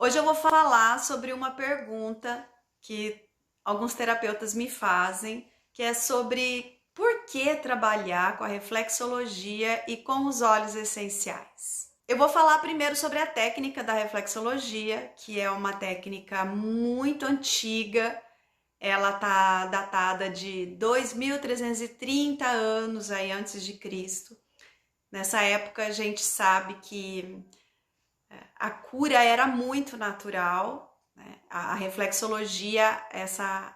Hoje eu vou falar sobre uma pergunta que alguns terapeutas me fazem, que é sobre por que trabalhar com a reflexologia e com os óleos essenciais. Eu vou falar primeiro sobre a técnica da reflexologia, que é uma técnica muito antiga. Ela está datada de 2330 anos aí antes de Cristo. Nessa época a gente sabe que a cura era muito natural, né? A reflexologia, essa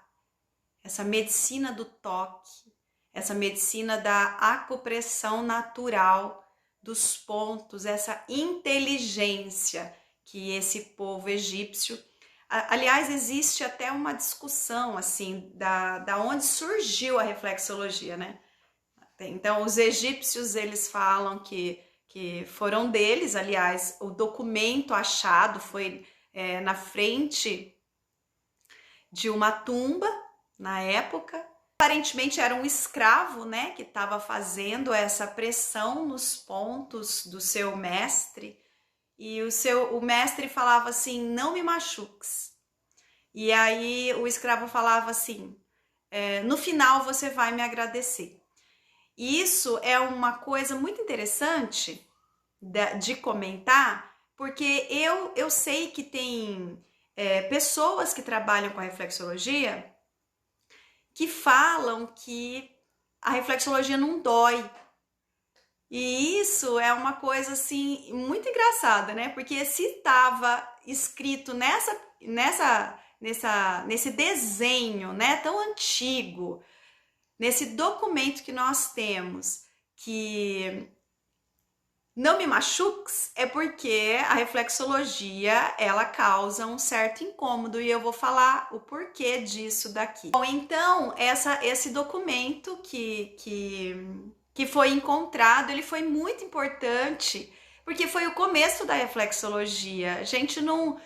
medicina do toque, essa medicina da acupressão natural dos pontos, essa inteligência que esse povo egípcio. Aliás, existe até uma discussão assim da onde surgiu a reflexologia, né? Então, os egípcios, eles falam que foram deles. Aliás, o documento achado foi na frente de uma tumba, na época. Aparentemente era um escravo, né, que estava fazendo essa pressão nos pontos do seu mestre. E o mestre falava assim, não me machuques. E aí o escravo falava assim, no final você vai me agradecer. E isso é uma coisa muito interessante de comentar, porque eu sei que tem pessoas que trabalham com a reflexologia que falam que a reflexologia não dói. E isso é uma coisa assim muito engraçada, né? Porque se estava escrito nesse desenho, né, tão antigo, nesse documento que nós temos, que não me machuques, é porque a reflexologia, ela causa um certo incômodo e eu vou falar o porquê disso daqui. Bom, então, esse documento que foi encontrado, ele foi muito importante, porque foi o começo da reflexologia. A gente não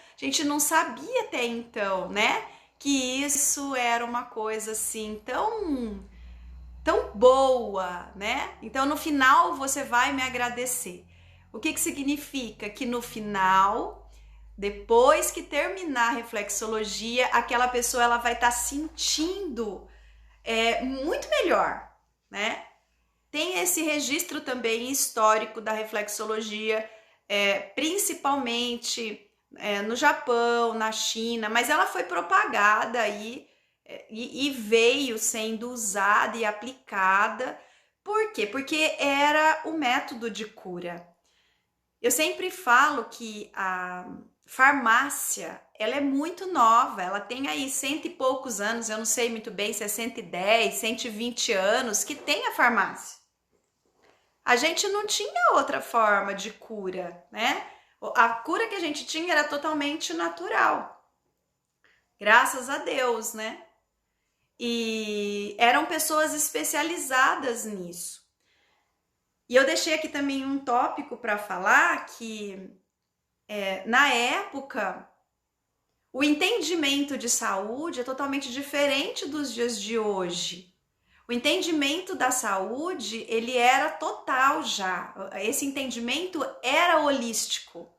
sabia até então, né, que isso era uma coisa assim tão boa, né? Então no final você vai me agradecer. O que significa? Que no final, depois que terminar a reflexologia, aquela pessoa ela vai estar sentindo muito melhor, né? Tem esse registro também histórico da reflexologia, principalmente no Japão, na China, mas ela foi propagada aí e veio sendo usada e aplicada. Por quê? Porque era o método de cura. Eu sempre falo que a farmácia, ela é muito nova, ela tem aí 100 e poucos anos, eu não sei muito bem se é 110, 120 anos que tem a farmácia. A gente não tinha outra forma de cura, né? A cura que a gente tinha era totalmente natural. Graças a Deus, né? E eram pessoas especializadas nisso. E eu deixei aqui também um tópico para falar que na época o entendimento de saúde é totalmente diferente dos dias de hoje. O entendimento da saúde, ele era total já. Esse entendimento era holístico.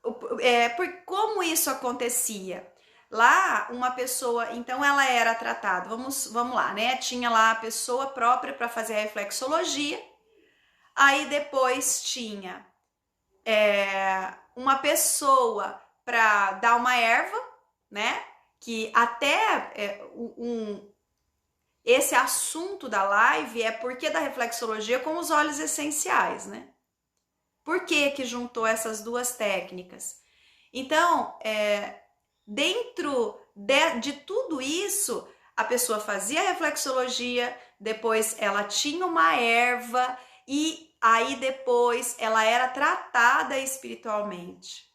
Por como isso acontecia? Lá, uma pessoa, então ela era tratada, vamos lá, né? Tinha lá a pessoa própria para fazer a reflexologia, aí depois tinha uma pessoa para dar uma erva, né? Que até esse assunto da live é por que da reflexologia com os óleos essenciais, né? Por que juntou essas duas técnicas? Então, dentro de tudo isso, a pessoa fazia a reflexologia, depois ela tinha uma erva e aí depois ela era tratada espiritualmente.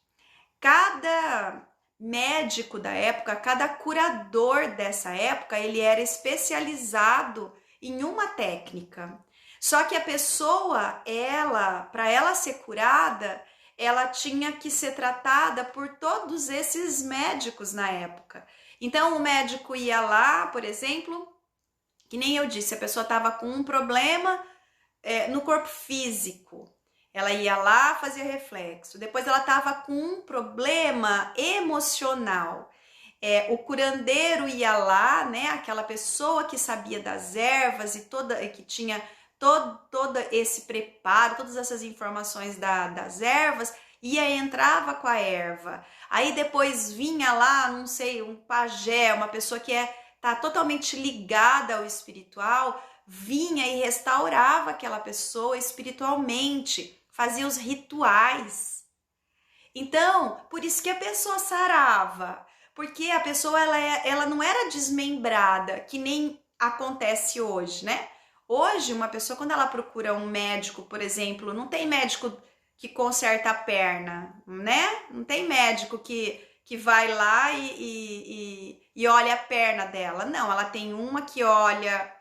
Cada médico da época, cada curador dessa época, ele era especializado em uma técnica. Só que a pessoa, para ela ser curada, ela tinha que ser tratada por todos esses médicos na época. Então o médico ia lá, por exemplo, que nem eu disse, a pessoa estava com um problema no corpo físico. Ela ia lá, fazia reflexo. Depois ela estava com um problema emocional. O curandeiro ia lá, né? Aquela pessoa que sabia das ervas e que tinha todo esse preparo, todas essas informações das ervas, entrava com a erva. Aí depois vinha lá, não sei, um pajé, uma pessoa que tá totalmente ligada ao espiritual, vinha e restaurava aquela pessoa espiritualmente, fazia os rituais. Então, por isso que a pessoa sarava, porque a pessoa ela não era desmembrada, que nem acontece hoje, né? Hoje, uma pessoa, quando ela procura um médico, por exemplo, não tem médico que conserta a perna, né? Não tem médico que vai lá e olha a perna dela. Não, ela tem uma que olha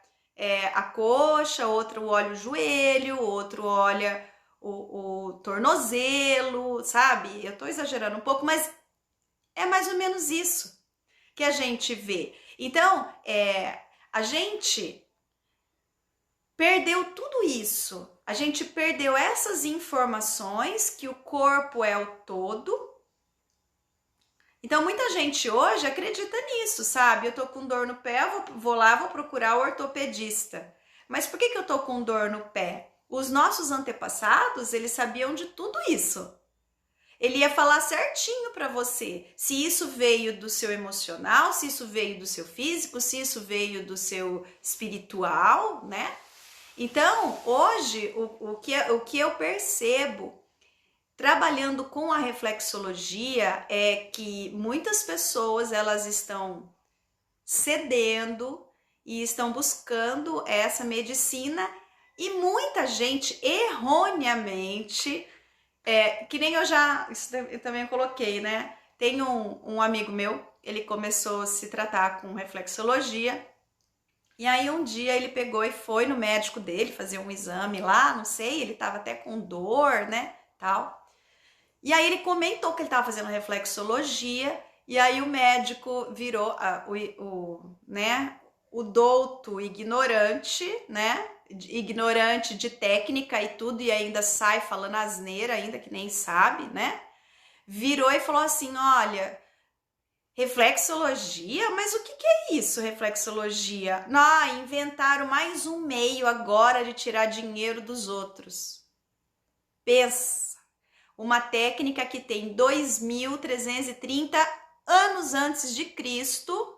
a coxa, outro olha o joelho, outro olha o tornozelo, sabe? Eu tô exagerando um pouco, mas é mais ou menos isso que a gente vê. Então, a gente perdeu tudo isso. A gente perdeu essas informações que o corpo é o todo. Então, muita gente hoje acredita nisso, sabe? Eu tô com dor no pé, vou lá, vou procurar o ortopedista. Mas por que eu tô com dor no pé? Os nossos antepassados, eles sabiam de tudo isso. Ele ia falar certinho para você se isso veio do seu emocional, se isso veio do seu físico, se isso veio do seu espiritual, né? Então, hoje, o que eu percebo trabalhando com a reflexologia é que muitas pessoas, elas estão cedendo e estão buscando essa medicina e muita gente erroneamente, que nem isso eu também coloquei, né? Tem um amigo meu, ele começou a se tratar com reflexologia. E aí um dia ele pegou e foi no médico dele fazer um exame lá, não sei, ele tava até com dor, né, tal. E aí ele comentou que ele tava fazendo reflexologia, e aí o médico virou o douto ignorante, né, ignorante de técnica e tudo, e ainda sai falando asneira, ainda que nem sabe, né, virou e falou assim, olha, reflexologia? Mas o que é isso, reflexologia? Inventaram mais um meio agora de tirar dinheiro dos outros. Pensa, uma técnica que tem 2.330 anos antes de Cristo,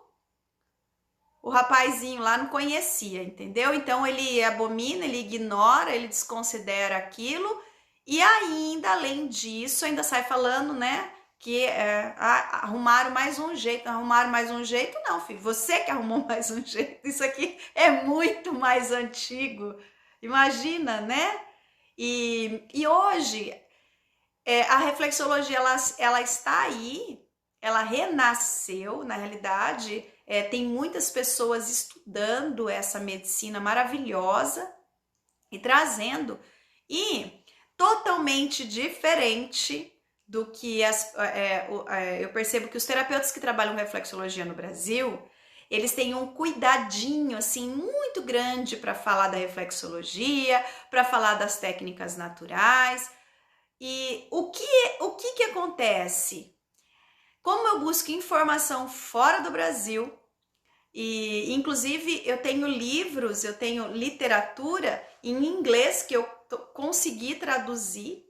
o rapazinho lá não conhecia, entendeu? Então ele abomina, ele ignora, ele desconsidera aquilo e ainda, além disso, ainda sai falando, né? Que arrumaram mais um jeito, não, filho, você que arrumou mais um jeito, isso aqui é muito mais antigo, imagina, né? E hoje, a reflexologia, ela está aí, ela renasceu, na realidade, tem muitas pessoas estudando essa medicina maravilhosa e trazendo, e totalmente diferente do que eu percebo que os terapeutas que trabalham reflexologia no Brasil, eles têm um cuidadinho assim muito grande para falar da reflexologia, para falar das técnicas naturais. E o que acontece? Como eu busco informação fora do Brasil, e inclusive eu tenho livros, eu tenho literatura em inglês que eu consegui traduzir.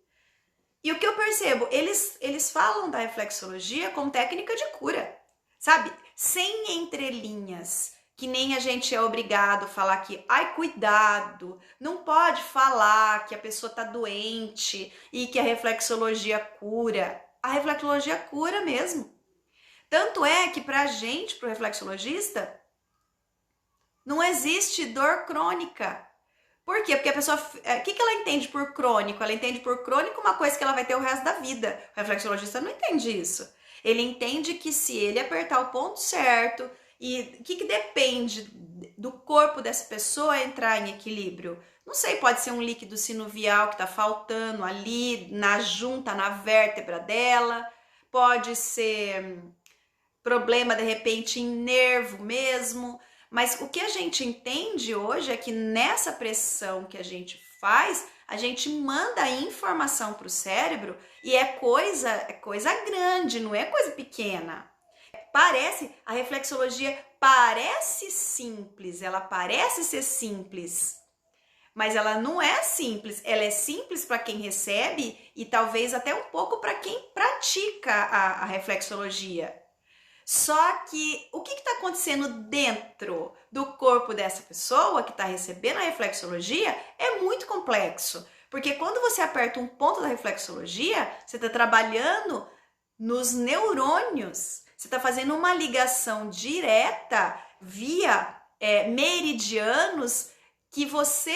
E o que eu percebo, eles falam da reflexologia como técnica de cura, sabe? Sem entrelinhas, que nem a gente é obrigado a falar que, cuidado, não pode falar que a pessoa tá doente e que a reflexologia cura. A reflexologia cura mesmo. Tanto é que pra gente, pro reflexologista, não existe dor crônica. Por quê? Porque a pessoa, o que ela entende por crônico? Ela entende por crônico uma coisa que ela vai ter o resto da vida. O reflexologista não entende isso. Ele entende que se ele apertar o ponto certo, e o que depende do corpo dessa pessoa entrar em equilíbrio? Não sei, pode ser um líquido sinovial que está faltando ali na junta, na vértebra dela, pode ser problema de repente em nervo mesmo. Mas o que a gente entende hoje é que nessa pressão que a gente faz, a gente manda informação para o cérebro e é coisa grande, não é coisa pequena. A reflexologia parece simples, ela parece ser simples, mas ela não é simples. Ela é simples para quem recebe e talvez até um pouco para quem pratica a reflexologia. Só que o que está acontecendo dentro do corpo dessa pessoa que está recebendo a reflexologia é muito complexo. Porque quando você aperta um ponto da reflexologia, você está trabalhando nos neurônios. Você está fazendo uma ligação direta via meridianos que você...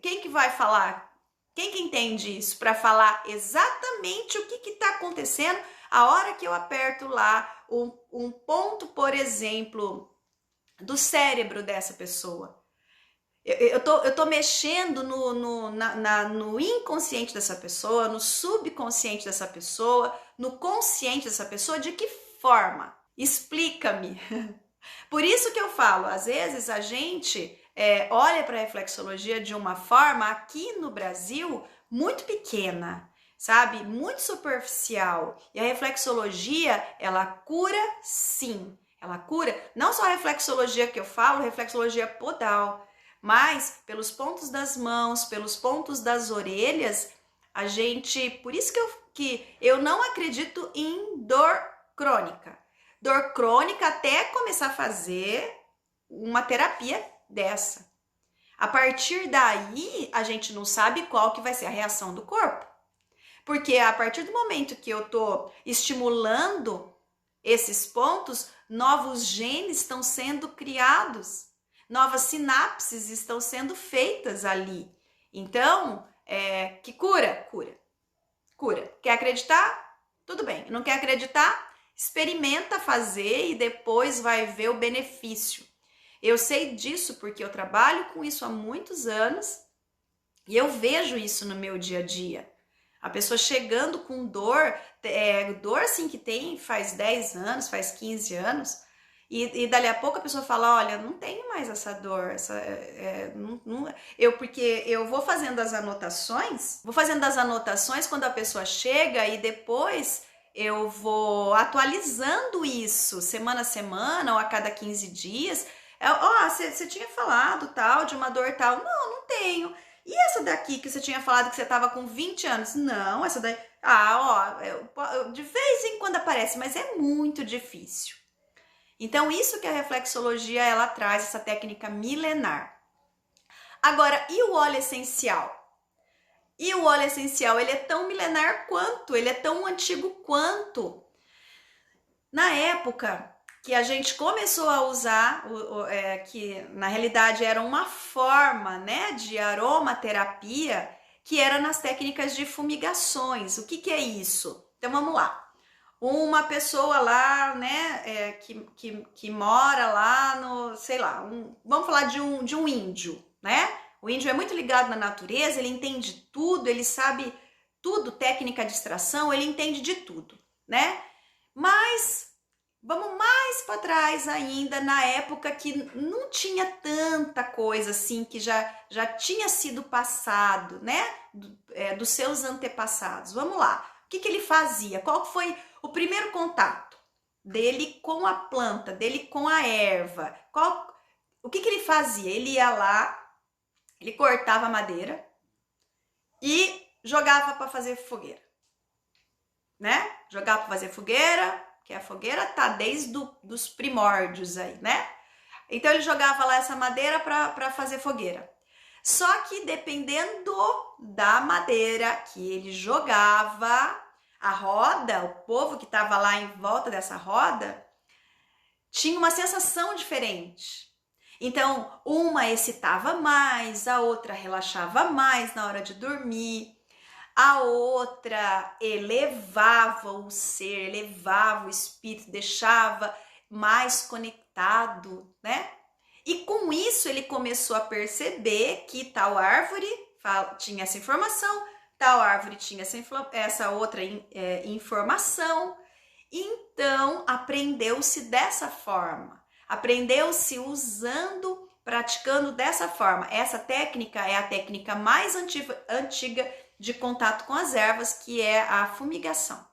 Quem que vai falar? Quem que entende isso? Para falar exatamente o que está acontecendo a hora que eu aperto lá um ponto, por exemplo, do cérebro dessa pessoa. Eu tô mexendo no inconsciente dessa pessoa, no subconsciente dessa pessoa, no consciente dessa pessoa. De que forma? Explica-me. Por isso que eu falo, às vezes a gente olha para a reflexologia de uma forma, aqui no Brasil, muito pequena, sabe? Muito superficial. E a reflexologia, ela cura sim. Ela cura, não só a reflexologia que eu falo, reflexologia podal, mas pelos pontos das mãos, pelos pontos das orelhas, a gente... Por isso que eu não acredito em dor crônica. Dor crônica até começar a fazer uma terapia dessa. A partir daí, a gente não sabe qual que vai ser a reação do corpo. Porque a partir do momento que eu tô estimulando esses pontos, novos genes estão sendo criados, novas sinapses estão sendo feitas ali. Então, que cura? Cura. Quer acreditar? Tudo bem. Não quer acreditar? Experimenta fazer e depois vai ver o benefício. Eu sei disso porque eu trabalho com isso há muitos anos e eu vejo isso no meu dia a dia. A pessoa chegando com dor assim que tem faz 10 anos, faz 15 anos, e dali a pouco a pessoa fala, olha, não tenho mais essa dor, porque eu vou fazendo as anotações quando a pessoa chega e depois eu vou atualizando isso semana a semana ou a cada 15 dias. Você tinha falado tal, de uma dor tal. Não tenho. E essa daqui que você tinha falado que você estava com 20 anos? Não, essa daí... de vez em quando aparece, mas é muito difícil. Então, isso que a reflexologia, ela traz, essa técnica milenar. Agora, e o óleo essencial? E o óleo essencial, ele é tão milenar quanto, ele é tão antigo quanto. Na época que a gente começou a usar, que na realidade era uma forma, né, de aromaterapia, que era nas técnicas de fumigações. O que é isso? Então vamos lá. Uma pessoa lá, né, que mora lá no, sei lá, vamos falar de um índio, né? O índio é muito ligado na natureza, ele entende tudo, ele sabe tudo, técnica de extração, ele entende de tudo, né? Mas vamos mais para trás ainda, na época que não tinha tanta coisa assim, que já tinha sido passado, né? Dos seus antepassados. Vamos lá. O que ele fazia? Qual foi o primeiro contato dele com a planta, dele com a erva? O que ele fazia? Ele ia lá, ele cortava a madeira e jogava para fazer fogueira, né? Jogava para fazer fogueira, que a fogueira tá desde os primórdios aí, né? Então ele jogava lá essa madeira para fazer fogueira. Só que dependendo da madeira que ele jogava, a roda, o povo que estava lá em volta dessa roda, tinha uma sensação diferente. Então, uma excitava mais, a outra relaxava mais na hora de dormir, a outra elevava o ser, elevava o espírito, deixava mais conectado, né? E com isso ele começou a perceber que tal árvore tinha essa informação, tal árvore tinha essa outra informação. Então, aprendeu-se dessa forma. Aprendeu-se usando praticando dessa forma. Essa técnica é a técnica mais antiga de contato com as ervas, que é a fumigação.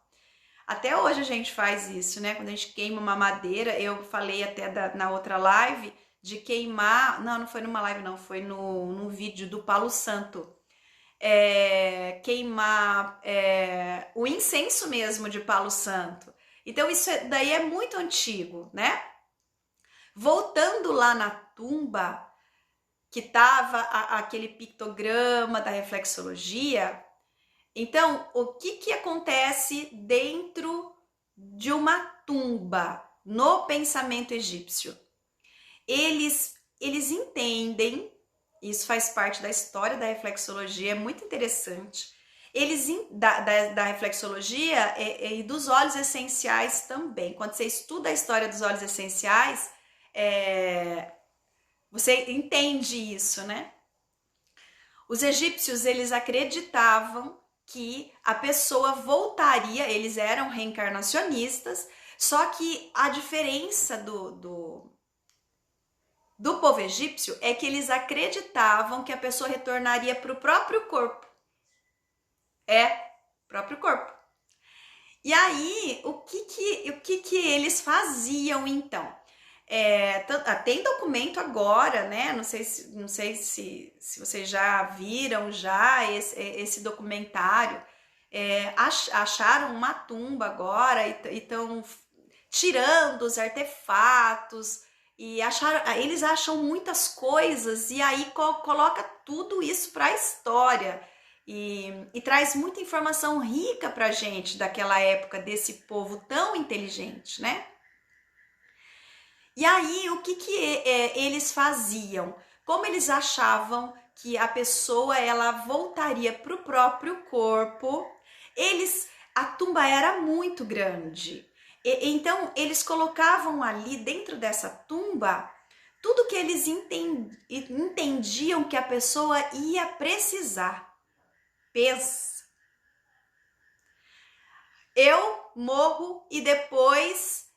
Até hoje a gente faz isso, né? Quando a gente queima uma madeira, eu falei até na outra live de queimar, não foi numa live não, foi no vídeo do Palo Santo, queimar o incenso mesmo de Palo Santo. Então isso daí é muito antigo, né? Voltando lá na tumba, que tava aquele pictograma da reflexologia, então o que acontece dentro de uma tumba no pensamento egípcio? Eles entendem, isso faz parte da história da reflexologia, é muito interessante. Eles da reflexologia e dos óleos essenciais também. Quando você estuda a história dos óleos essenciais, você entende isso, né? Os egípcios, eles acreditavam que a pessoa voltaria, eles eram reencarnacionistas, só que a diferença do povo egípcio é que eles acreditavam que a pessoa retornaria para o próprio corpo. Próprio corpo. E aí, o que eles faziam então? Tem documento agora, né? Não sei se vocês já viram esse documentário. Acharam uma tumba agora e estão tirando os artefatos e eles acham muitas coisas e aí coloca tudo isso para a história e traz muita informação rica pra gente daquela época, desse povo tão inteligente, né? E aí, o que eles faziam? Como eles achavam que a pessoa ela voltaria para o próprio corpo, a tumba era muito grande. Então, eles colocavam ali dentro dessa tumba tudo que eles entendiam que a pessoa ia precisar. Pensa. Eu morro e depois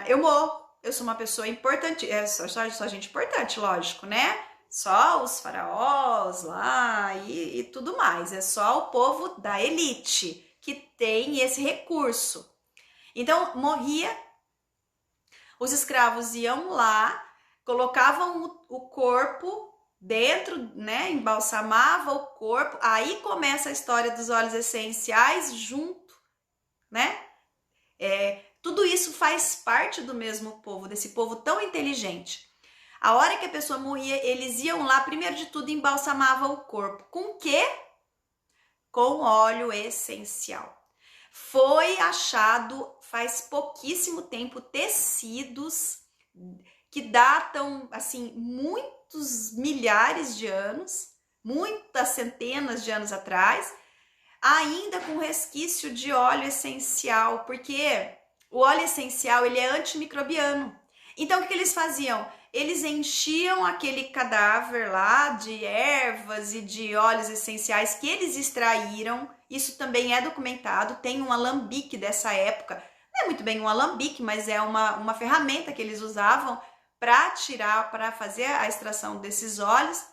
eu morro. Eu sou uma pessoa importante, só gente importante, lógico, né? Só os faraós lá e tudo mais. É só o povo da elite que tem esse recurso. Então, morria, os escravos iam lá, colocavam o corpo dentro, né? Embalsamava o corpo. Aí começa a história dos óleos essenciais junto, né? Tudo isso faz parte do mesmo povo, desse povo tão inteligente. A hora que a pessoa morria, eles iam lá, primeiro de tudo, embalsamavam o corpo. Com o quê? Com óleo essencial. Foi achado faz pouquíssimo tempo tecidos que datam, assim, muitos milhares de anos, muitas centenas de anos atrás, ainda com resquício de óleo essencial, porque o óleo essencial, ele é antimicrobiano. Então, o que eles faziam? Eles enchiam aquele cadáver lá de ervas e de óleos essenciais que eles extraíram. Isso também é documentado. Tem um alambique dessa época. Não é muito bem um alambique, mas é uma ferramenta que eles usavam para fazer a extração desses óleos.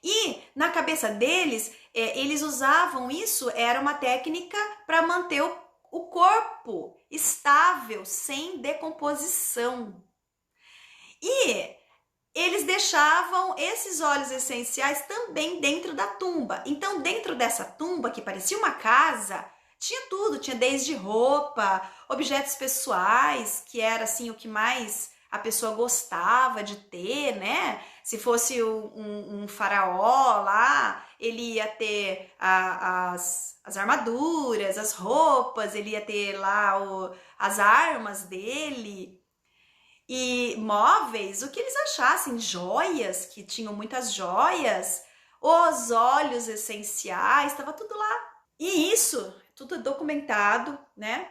E na cabeça deles, eles usavam isso, era uma técnica para manter o corpo estável, sem decomposição. E eles deixavam esses óleos essenciais também dentro da tumba. Então, dentro dessa tumba, que parecia uma casa, tinha tudo, tinha desde roupa, objetos pessoais, que era assim o que mais a pessoa gostava de ter, né? Se fosse um faraó lá, ele ia ter as armaduras, as roupas, ele ia ter lá as armas dele. E móveis, o que eles achassem, joias, que tinham muitas joias, os óleos essenciais, estava tudo lá. E isso, tudo documentado, né?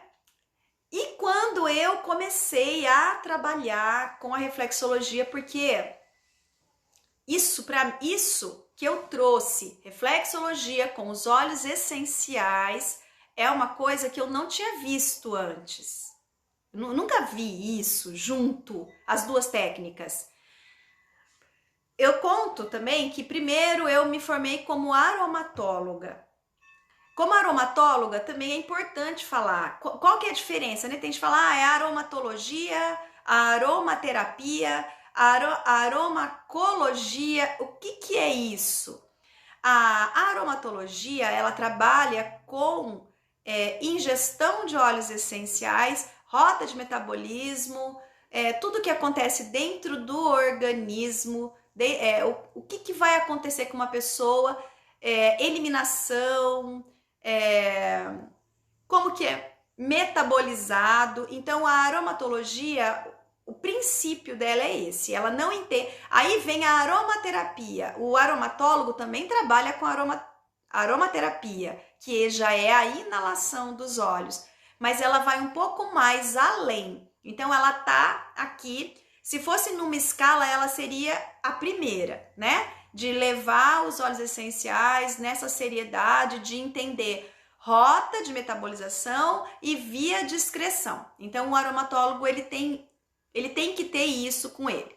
E quando eu comecei a trabalhar com a reflexologia, porque isso que eu trouxe, reflexologia com os óleos essenciais, é uma coisa que eu não tinha visto antes. Nunca vi isso junto, as duas técnicas. Eu conto também que primeiro eu me formei como aromatóloga. Como aromatóloga, também é importante falar qual que é a diferença, né? Tem gente que fala, é a aromatologia, a aromaterapia, a aromacologia. O que é isso? A aromatologia, ela trabalha com ingestão de óleos essenciais, rota de metabolismo, tudo que acontece dentro do organismo, o que vai acontecer com uma pessoa, eliminação, como que é metabolizado. Então, a aromatologia, o princípio dela é esse, ela não entende. Aí vem a aromaterapia. O aromatólogo também trabalha com aromaterapia, que já é a inalação dos óleos, mas ela vai um pouco mais além. Então, ela tá aqui. Se fosse numa escala, ela seria a primeira, né? De levar os óleos essenciais nessa seriedade, de entender rota de metabolização e via de excreção. Então, o aromatólogo ele tem que ter isso com ele.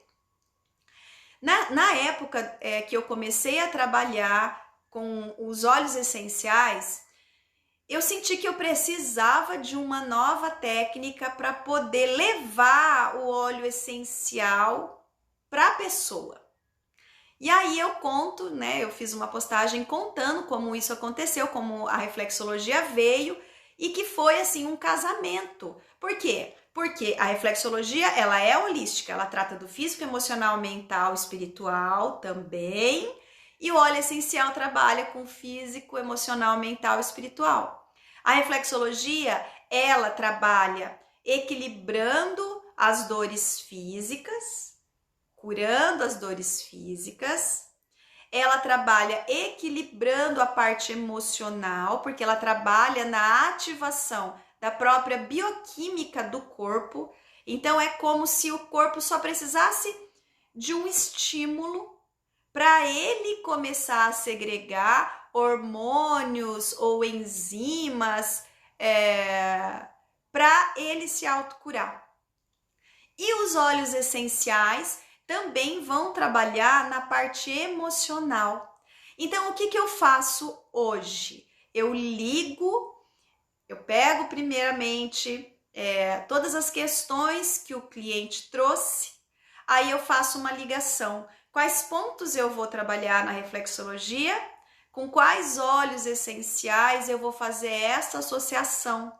Na época que eu comecei a trabalhar com os óleos essenciais, eu senti que eu precisava de uma nova técnica para poder levar o óleo essencial para a pessoa. E aí eu conto, né? Eu fiz uma postagem contando como isso aconteceu, como a reflexologia veio e que foi assim um casamento. Por quê? Porque a reflexologia, ela é holística, ela trata do físico, emocional, mental, espiritual também. E o óleo essencial trabalha com físico, emocional, mental e espiritual. A reflexologia, ela trabalha equilibrando as dores físicas, curando as dores físicas. Ela trabalha equilibrando a parte emocional, porque ela trabalha na ativação da própria bioquímica do corpo. Então é como se o corpo só precisasse de um estímulo para ele começar a segregar hormônios ou enzimas para ele se autocurar. E os óleos essenciais também vão trabalhar na parte emocional. Então, o que eu faço hoje? Eu pego primeiramente todas as questões que o cliente trouxe, aí eu faço uma ligação. Quais pontos eu vou trabalhar na reflexologia? Com quais óleos essenciais eu vou fazer essa associação?